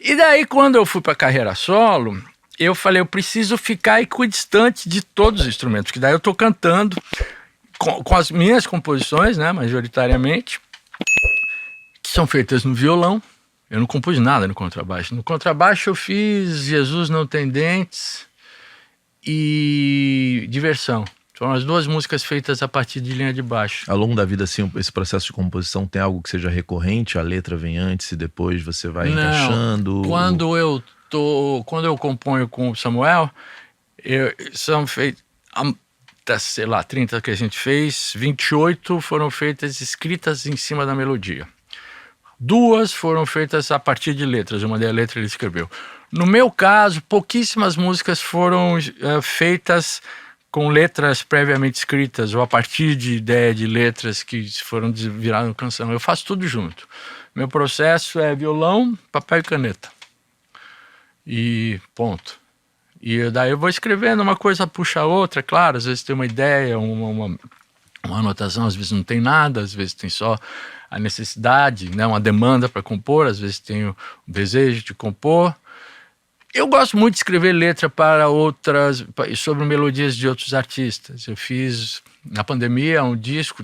E daí, quando eu fui para carreira solo, eu falei, eu preciso ficar equidistante de todos os instrumentos, que daí eu tô cantando com as minhas composições, né, majoritariamente, que são feitas no violão. Eu não compus nada no contrabaixo. No contrabaixo eu fiz Jesus Não Tem Dentes e Diversão. São as duas músicas feitas a partir de linha de baixo. Ao longo da vida, assim, esse processo de composição tem algo que seja recorrente? A letra vem antes e depois você vai encaixando? Quando eu componho com o Samuel, são feitas, sei lá, 30 que a gente fez, 28 foram feitas escritas em cima da melodia. 2 foram feitas a partir de letras, eu mandei a letra e ele escreveu. No meu caso, pouquíssimas músicas foram feitas com letras previamente escritas ou a partir de ideia de letras que foram viradas canção. Eu faço tudo junto. Meu processo é violão, papel e caneta. E ponto. E daí eu vou escrevendo, uma coisa puxa a outra, claro, às vezes tem uma ideia, uma anotação, às vezes não tem nada, às vezes tem só a necessidade, né, uma demanda para compor, às vezes tem o desejo de compor. Eu gosto muito de escrever letra para outras, sobre melodias de outros artistas. Eu fiz, na pandemia,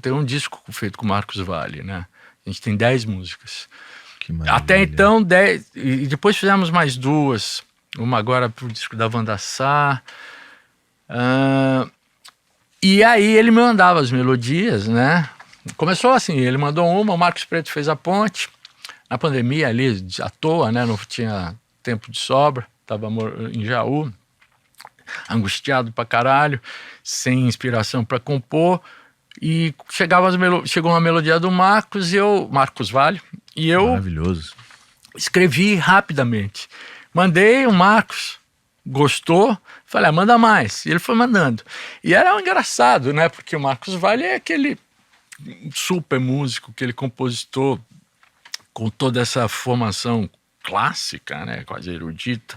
tem um disco feito com Marcos Valle, né? A gente tem 10 músicas. Que maravilha. Até então, 10, e depois fizemos mais 2. Uma agora pro disco da Wanda Sá. E aí ele me mandava as melodias, né? Começou assim, ele mandou uma, o Marcos Preto fez a ponte. Na pandemia ali, à toa, né? Não tinha tempo de sobra. Tava em Jaú, angustiado pra caralho, sem inspiração para compor, e chegou uma melodia do Marcos Valle, e eu maravilhoso. Escrevi rapidamente. Mandei o Marcos, gostou, falei, manda mais. E ele foi mandando. E era engraçado, né? Porque o Marcos Valle é aquele super músico, aquele compositor com toda essa formação clássica, né, quase erudita,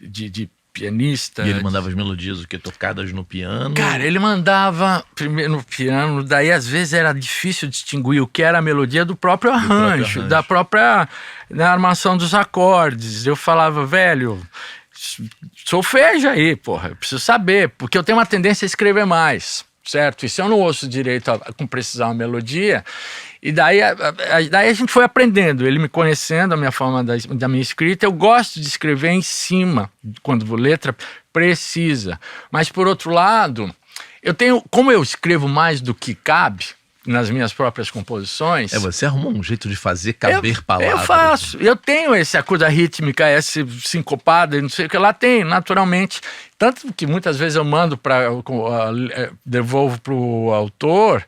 de pianista. E ele mandava as melodias, o que? Tocadas no piano? Cara, ele mandava primeiro no piano, daí às vezes era difícil distinguir o que era a melodia do próprio arranjo, da própria armação dos acordes. Eu falava, velho, solfeja aí, porra, eu preciso saber, porque eu tenho uma tendência a escrever mais, certo? E se eu não ouço direito com precisão a melodia... E daí a gente foi aprendendo, ele me conhecendo, a minha forma da minha escrita. Eu gosto de escrever em cima, quando letra precisa. Mas, por outro lado, como eu escrevo mais do que cabe nas minhas próprias composições... Você arrumou um jeito de fazer caber palavras. Eu faço, eu tenho essa coisa rítmica, essa sincopada, não sei o que lá tem, naturalmente. Tanto que muitas vezes eu mando devolvo pro autor...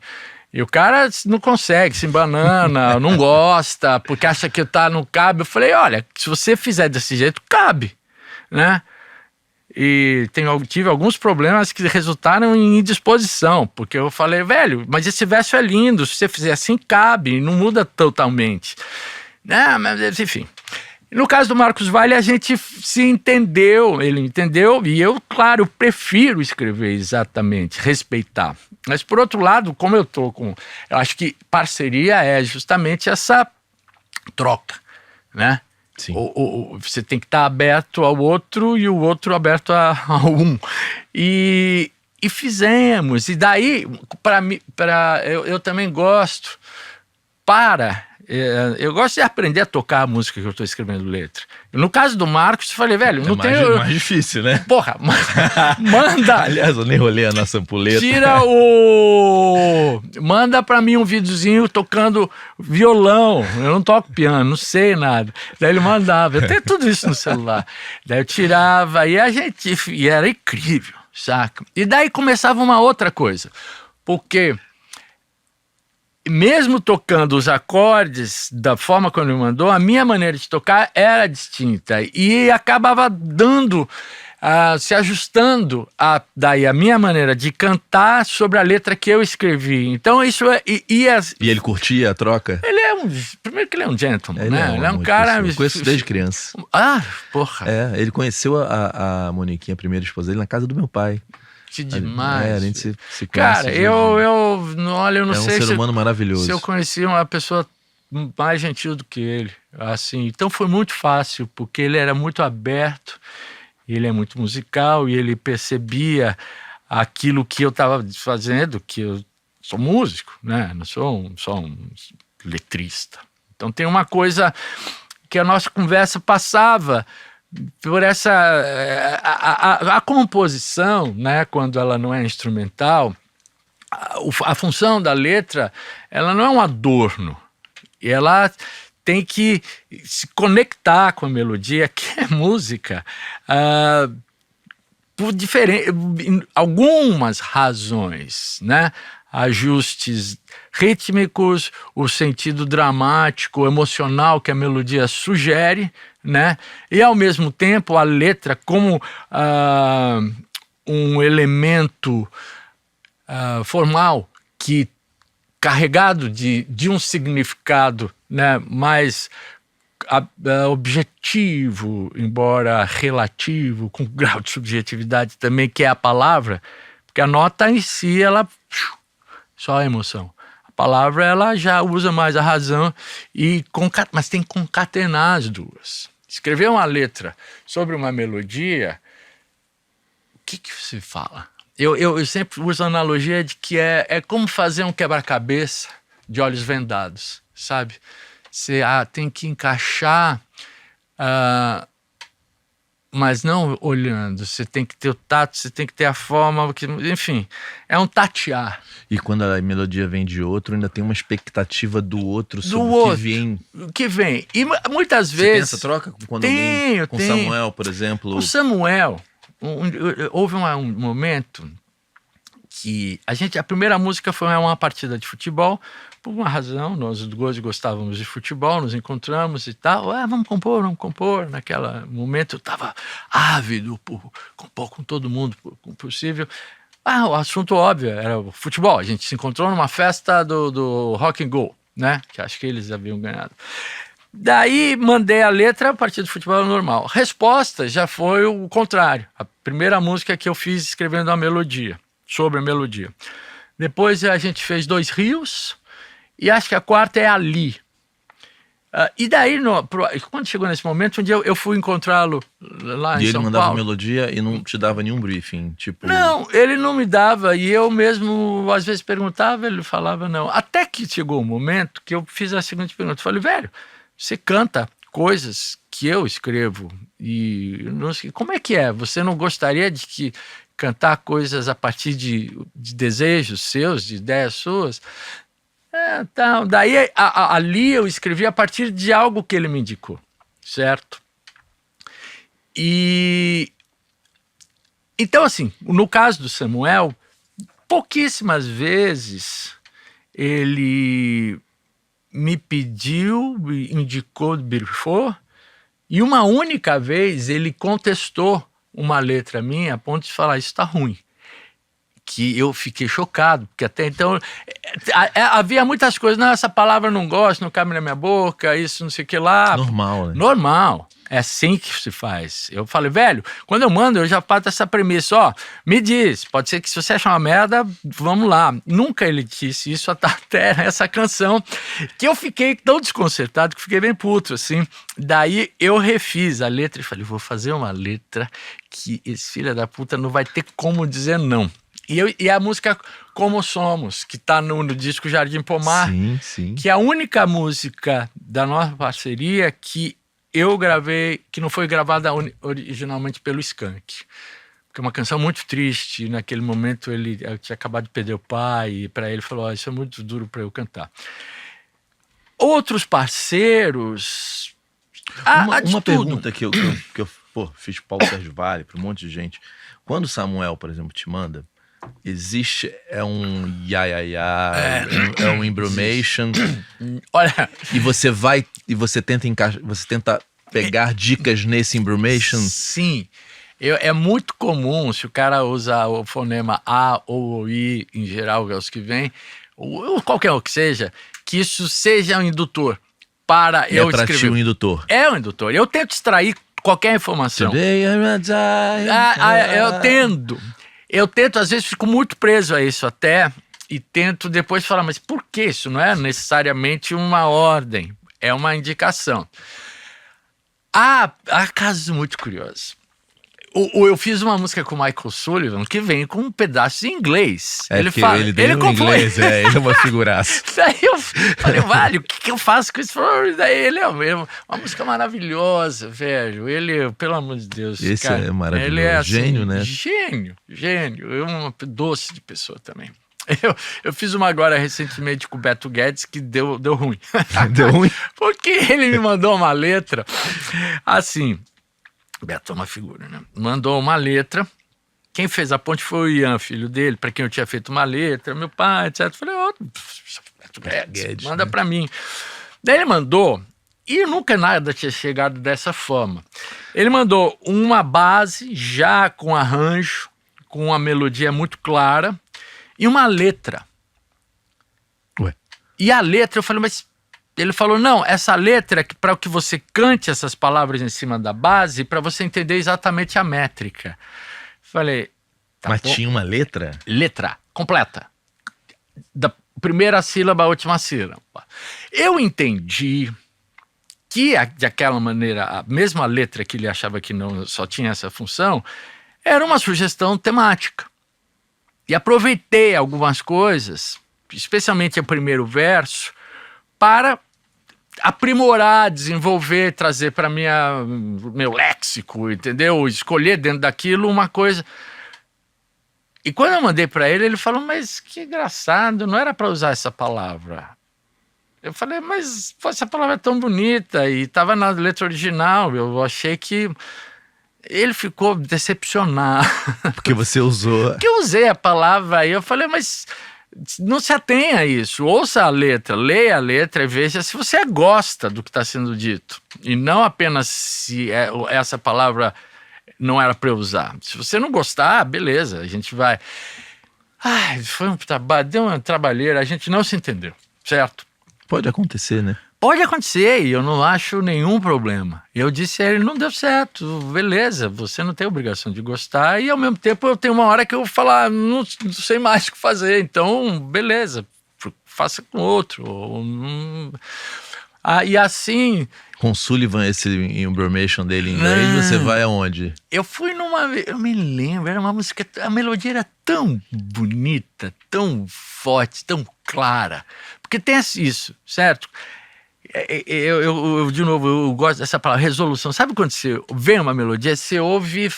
E o cara não consegue, se embanana, não gosta, porque acha que não cabe. Eu falei, olha, se você fizer desse jeito, cabe, né? E tive alguns problemas que resultaram em indisposição, porque eu falei, velho, mas esse verso é lindo, se você fizer assim, cabe, não muda totalmente. Né? Mas, enfim... No caso do Marcos Valle, a gente se entendeu, ele entendeu, e eu, claro, prefiro escrever exatamente, respeitar. Mas, por outro lado, como eu acho que parceria é justamente essa troca, né? Sim. Você tem que estar aberto ao outro e o outro aberto ao um. E fizemos, e daí, eu também gosto, eu gosto de aprender a tocar a música que eu estou escrevendo letra. No caso do Marcos, eu falei, velho, não tem... É mais difícil, né? Porra, manda... Aliás, eu nem rolei a nossa ampulheta. Manda pra mim um videozinho tocando violão. Eu não toco piano, não sei nada. Daí ele mandava, eu tenho tudo isso no celular. Daí eu tirava, e era incrível, saca? E daí começava uma outra coisa, porque... Mesmo tocando os acordes da forma como ele mandou, a minha maneira de tocar era distinta e acabava se ajustando daí a minha maneira de cantar sobre a letra que eu escrevi. Então isso E ele curtia a troca? Primeiro que ele é um gentleman, né? Ele é um cara... Eu conheço desde criança. Porra. Ele conheceu a Moniquinha, a primeira esposa dele, na casa do meu pai. Que demais. A gente se conhece. Cara, olha, eu não sei um ser humano maravilhoso. Se eu conheci uma pessoa mais gentil do que ele, assim. Então foi muito fácil, porque ele era muito aberto, ele é muito musical e ele percebia aquilo que eu estava fazendo, que eu sou músico, né? Não sou só um letrista. Então tem uma coisa que a nossa conversa passava por essa... A composição, né, quando ela não é instrumental, a função da letra, ela não é um adorno. Ela tem que se conectar com a melodia, que é música, por algumas razões, né? Ajustes rítmicos, o sentido dramático, emocional que a melodia sugere, né? E ao mesmo tempo a letra como um elemento formal que carregado de um significado, né, mais objetivo, embora relativo, com grau de subjetividade também, que é a palavra, porque a nota em si, ela só a emoção. A palavra, ela já usa mais a razão, mas tem que concatenar as duas. Escrever uma letra sobre uma melodia, o que se fala? Eu sempre uso a analogia de que é como fazer um quebra-cabeça de olhos vendados, sabe? Você tem que encaixar, mas não olhando. Você tem que ter o tato, você tem que ter a forma, enfim, é um tatear. E quando a melodia vem de outro, ainda tem uma expectativa do outro sobre o que vem. Que vem. E muitas vezes... Você pensa, troca quando alguém... Com Samuel, por exemplo. O Samuel... houve um momento que a primeira música foi uma partida de futebol, por uma razão, nós dois gostávamos de futebol, nos encontramos e tal, vamos compor, naquele momento eu estava ávido por compor com todo mundo possível. O assunto óbvio era o futebol, a gente se encontrou numa festa do Rock and Go, né, que acho que eles haviam ganhado. Daí mandei a letra, a partida de futebol normal. Resposta já foi o contrário. A primeira música que eu fiz escrevendo a melodia, sobre a melodia. Depois a gente fez 2 rios, e acho que a quarta é Ali. E daí, quando chegou nesse momento, um dia eu fui encontrá-lo lá em São Paulo. E ele mandava melodia e não te dava nenhum briefing? Tipo... Não, ele não me dava, e eu mesmo, às vezes, perguntava, ele falava não. Até que chegou um momento que eu fiz a seguinte pergunta. Eu falei, velho, você canta coisas que eu escrevo e não sei, como é que é? Você não gostaria de cantar coisas a partir de desejos seus, de ideias suas? Então, daí ali eu escrevi a partir de algo que ele me indicou, certo? E então, assim, no caso do Samuel, pouquíssimas vezes ele me pediu, me indicou, brifou, e uma única vez ele contestou uma letra minha a ponto de falar, isso tá ruim. Que eu fiquei chocado, porque até então havia muitas coisas, não, essa palavra eu não gosto, não cabe na minha boca, isso não sei o que lá. Normal, né? Normal. É assim que se faz. Eu falei, velho, quando eu mando, eu já parto essa premissa, me diz, pode ser que se você achar uma merda, vamos lá. Nunca ele disse isso até essa canção, que eu fiquei tão desconcertado que fiquei bem puto, assim. Daí eu refiz a letra e falei, vou fazer uma letra que esse filho da puta não vai ter como dizer não. E a música Como Somos, que tá no disco Jardim Pomar, sim. que é a única música da nossa parceria que eu gravei, que não foi gravada originalmente pelo Skank. Porque é uma canção muito triste. Naquele momento eu tinha acabado de perder o pai, e para ele falou, isso é muito duro para eu cantar. Outros parceiros... Uma pergunta que eu fiz pro Paulo Sérgio Vale, para um monte de gente. Quando o Samuel, por exemplo, te manda, existe, é um é um embromation. Olha, e você tenta pegar dicas nesse embromation? Sim. É muito comum, se o cara usa o fonema A ou o I, em geral, os que vem, ou qualquer um que seja, que isso seja um indutor para eu escrever. É pra ti um indutor. É um indutor. Eu tento extrair qualquer informação. Today I'm gonna die. Eu tento, às vezes fico muito preso a isso até, e tento depois falar, mas por que isso? Não é necessariamente uma ordem, é uma indicação. Há casos muito curiosos. Eu fiz uma música com o Michael Sullivan que vem com um pedaço em inglês. Ele fala, ele compõe. Inglês, ele é uma figuraça. Daí eu falei, vale, o que eu faço com isso? Daí ele é uma música maravilhosa, velho. Ele, pelo amor de Deus. Esse cara, é maravilhoso. Ele é assim, gênio, né? Gênio. É uma doce de pessoa também. Eu fiz uma agora recentemente com o Beto Guedes que deu ruim. Deu ruim? Porque ele me mandou uma letra assim. Beto é uma figura, né? Mandou uma letra. Quem fez a ponte foi o Ian, filho dele, para quem eu tinha feito uma letra, meu pai, etc. Falei, Beto Guedes, manda para mim. Daí ele mandou, e nunca nada tinha chegado dessa forma. Ele mandou uma base já com arranjo, com uma melodia muito clara, e uma letra. Ué? E a letra, eu falei, mas... Ele falou, não, essa letra é para que você cante essas palavras em cima da base, para você entender exatamente a métrica. Falei... Tá mas bom. Tinha uma letra? Letra, completa. Da primeira sílaba à última sílaba. Eu entendi que, de aquela maneira, a mesma letra que ele achava que não só tinha essa função, era uma sugestão temática. E aproveitei algumas coisas, especialmente o primeiro verso, para aprimorar, desenvolver, trazer para meu léxico, entendeu? Escolher dentro daquilo uma coisa. E quando eu mandei para ele, ele falou, mas que engraçado, não era para usar essa palavra. Eu falei, mas essa palavra é tão bonita e estava na letra original, eu achei que... Ele ficou decepcionado. Porque você usou... Porque eu usei a palavra aí, eu falei, mas... Não se atenha a isso, ouça a letra, leia a letra e veja se você gosta do que está sendo dito. E não apenas se essa palavra não era para eu usar. Se você não gostar, beleza, a gente vai... foi um trabalho, deu uma trabalheira, a gente não se entendeu, certo? Pode acontecer, né? Pode acontecer e eu não acho nenhum problema. Eu disse a ele, não deu certo, beleza, você não tem obrigação de gostar e ao mesmo tempo eu tenho uma hora que eu vou falar, não sei mais o que fazer, então beleza, faça com outro. E assim... Com Sullivan, esse information dele em inglês, você vai aonde? Eu fui eu me lembro, era uma música, a melodia era tão bonita, tão forte, tão clara, porque tem isso, certo? Eu, de novo, eu gosto dessa palavra, resolução. Sabe quando você vê uma melodia, você ouve,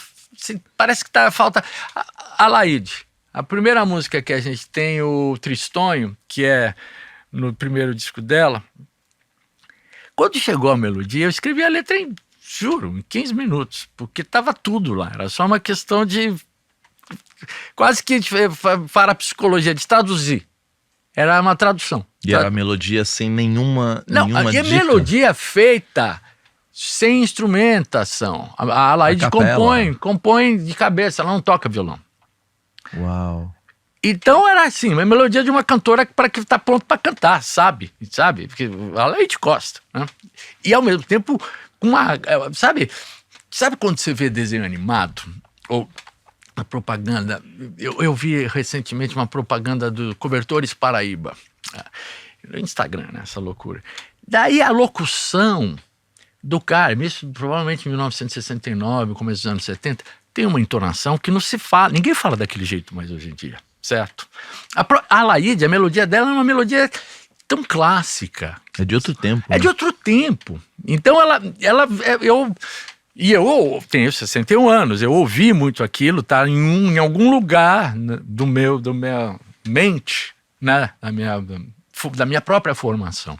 parece que falta... Alaide, a primeira música que a gente tem, o Tristonho, que é no primeiro disco dela, quando chegou a melodia, eu escrevi a letra em 15 minutos, porque estava tudo lá, era só uma questão de... Quase que para a psicologia, de traduzir. Era uma tradução. E era a melodia sem nenhuma dica? A melodia feita sem instrumentação. A Alaide compõe de cabeça, ela não toca violão. Uau. Então era assim, uma melodia de uma cantora para que está pronto para cantar, sabe? Porque a Alaide gosta, né? E ao mesmo tempo, sabe quando você vê desenho animado? Ou a propaganda, eu vi recentemente uma propaganda do Cobertores Paraíba, no Instagram, né, essa loucura. Daí a locução do cara, isso provavelmente em 1969, começo dos anos 70, tem uma entonação que não se fala, ninguém fala daquele jeito mais hoje em dia, certo? A Alaide, a melodia dela é uma melodia tão clássica. É de outro tempo. É de outro tempo. Então eu tenho 61 anos, eu ouvi muito aquilo, tá em algum lugar da minha mente, né, da minha própria formação.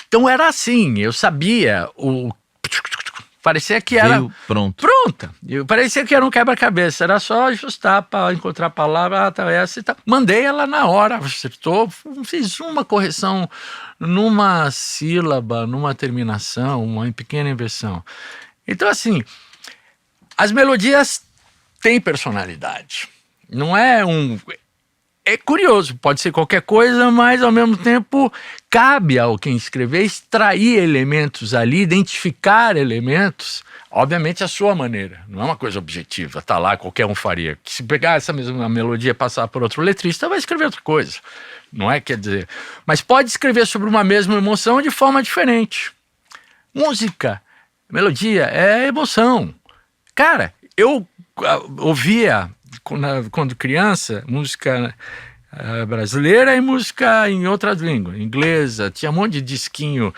Então era assim, eu sabia, parecia que era... Pronta. Parecia que era um quebra-cabeça, era só ajustar para encontrar a palavra, essa e tal. Mandei ela na hora, acertou, fiz uma correção numa sílaba, numa terminação, uma pequena inversão. Então, assim, as melodias têm personalidade. Não é é curioso, pode ser qualquer coisa, mas ao mesmo tempo cabe ao quem escrever extrair elementos ali, identificar elementos, obviamente a sua maneira, não é uma coisa objetiva, tá lá, qualquer um faria. Se pegar essa mesma melodia e passar por outro letrista, vai escrever outra coisa, não é, quer dizer, mas pode escrever sobre uma mesma emoção de forma diferente. Música, melodia é emoção. Cara, eu ouvia quando criança, música brasileira e música em outras línguas, inglesa, tinha um monte de disquinho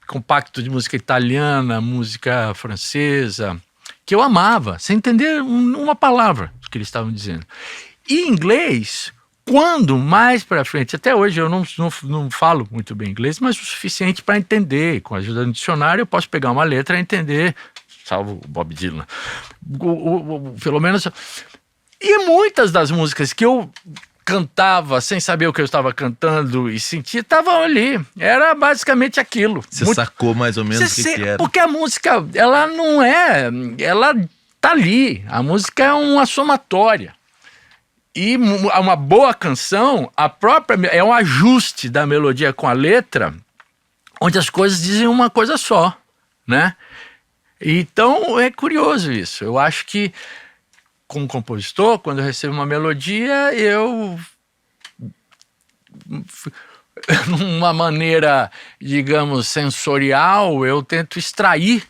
compacto de música italiana, música francesa, que eu amava, sem entender uma palavra do que eles estavam dizendo. E inglês, quando mais para frente, até hoje eu não falo muito bem inglês, mas o suficiente para entender, com a ajuda do dicionário eu posso pegar uma letra e entender, salvo o Bob Dylan, pelo menos. E muitas das músicas que eu cantava sem saber o que eu estava cantando e sentia, estavam ali. Era basicamente aquilo. Você sacou mais ou menos o que era. Porque a música, ela não é... Ela tá ali. A música é uma somatória. E uma boa canção, a própria é um ajuste da melodia com a letra, onde as coisas dizem uma coisa só, né? Então, é curioso isso. Eu acho que como compositor, quando eu recebo uma melodia, eu, numa maneira, digamos, sensorial, eu tento extrair,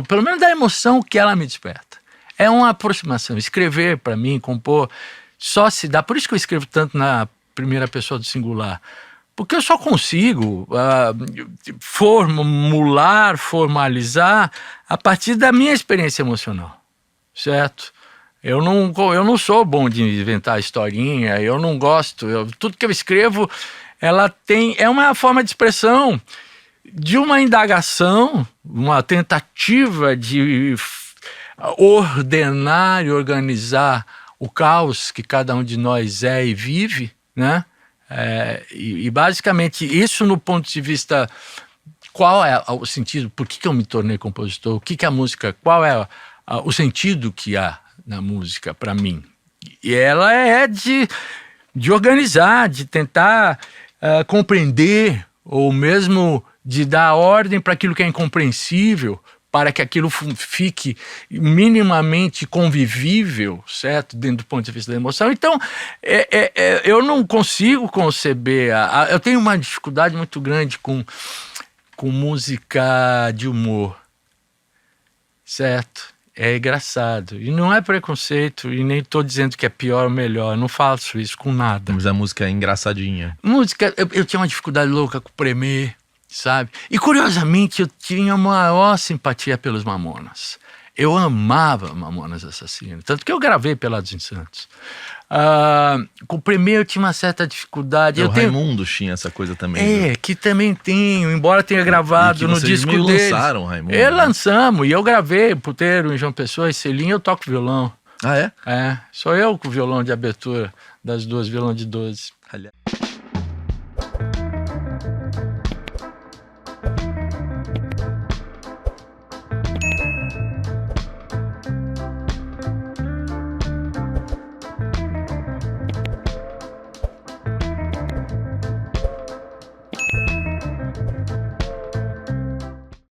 pelo menos da emoção que ela me desperta. É uma aproximação. Escrever, para mim, compor, só se dá. Por isso que eu escrevo tanto na primeira pessoa do singular. Porque eu só consigo formalizar a partir da minha experiência emocional. Certo? Eu não sou bom de inventar historinha, eu não gosto. Tudo que eu escrevo, é uma forma de expressão de uma indagação, uma tentativa de ordenar e organizar o caos que cada um de nós é e vive, né? E basicamente isso no ponto de vista, qual é o sentido, por que eu me tornei compositor, o que a música, qual é o sentido que há na música para mim. E ela é de organizar, de tentar compreender, ou mesmo de dar ordem para aquilo que é incompreensível, para que aquilo fique minimamente convivível, certo? Dentro do ponto de vista da emoção. Então, eu não consigo conceber... eu tenho uma dificuldade muito grande com música de humor, certo? É engraçado. E não é preconceito, e nem estou dizendo que é pior ou melhor. Eu não faço isso com nada. Mas a música é engraçadinha. Música, eu tinha uma dificuldade louca com o Premier, sabe? E curiosamente eu tinha maior simpatia pelos Mamonas. Eu amava Mamonas Assassinas, tanto que eu gravei Pelados em Santos. Com o Premier eu tinha uma certa dificuldade. Raimundo tinha essa coisa também. Né? Que também tenho, embora tenha gravado no disco deles. Lançaram Raimundo. Lançamos, e eu gravei Puteiro em João Pessoa e Selinho, eu toco violão. Ah, é? Sou eu com o violão de abertura das duas, violão de 12.